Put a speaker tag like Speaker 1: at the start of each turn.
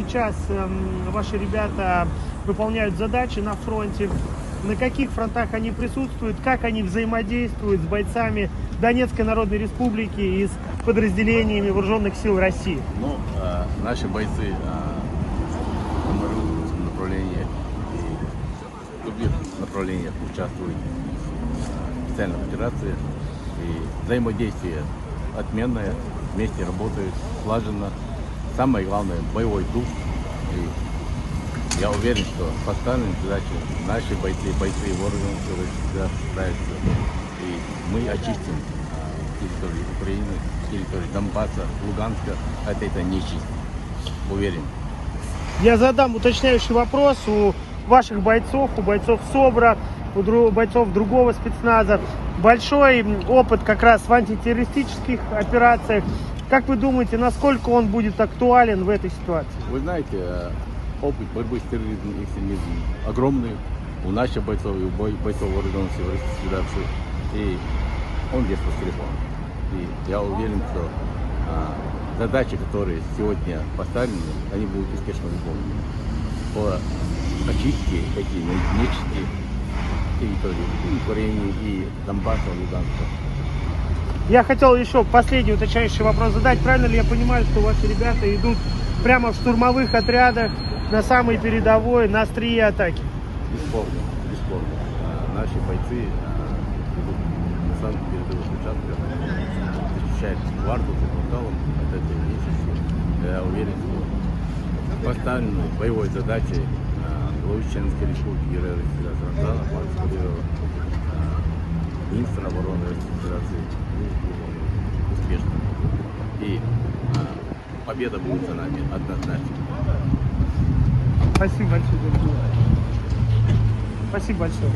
Speaker 1: сейчас ваши ребята выполняют задачи на фронте? На каких фронтах они присутствуют? Как они взаимодействуют с бойцами Донецкой Народной Республики и с подразделениями Вооруженных сил России?
Speaker 2: Ну, наши бойцы на Мариупольском направлении и в других направлениях участвуют в специальной операции. И взаимодействие отменное, вместе работают слаженно. Самое главное – боевой дух. И я уверен, что поставленные задачи наши бойцы вооруженных сил всегда справятся. И мы очистим территорию Украины, территорию Донбасса, Луганска от этой нечисти. Уверен.
Speaker 1: Я задам уточняющий вопрос у ваших бойцов, у бойцов СОБРа, у бойцов другого спецназа. Большой опыт как раз в антитеррористических операциях. Как вы думаете, насколько он будет актуален в этой ситуации?
Speaker 2: Вы знаете, опыт борьбы с терроризмом и экстремизмом огромный у наших бойцов и у бойцов вооруженных сил Российской Федерации. И он весь востребован. И я уверен, что задачи, которые сегодня поставлены, они будут успешно выполнены по очистке этой нечисти территории и Украины, и Донбасса, и Луганска.
Speaker 1: Я хотел еще последний уточняющий вопрос задать. Правильно ли я понимаю, что ваши ребята идут прямо в штурмовых отрядах на самой передовой, на острие атаки?
Speaker 2: Бесспорно, бесспорно. Наши бойцы идут на самых передовых участках, защищают гвардию за кварталом от этой нечисти. Я уверен, что поставленные боевой задачей главы Чеченской Республики Героя Российского Рамзана Махмудова, министра обороны Российской Федерации, успешно. И победа будет за нами однозначно.
Speaker 1: Спасибо большое. Спасибо большое.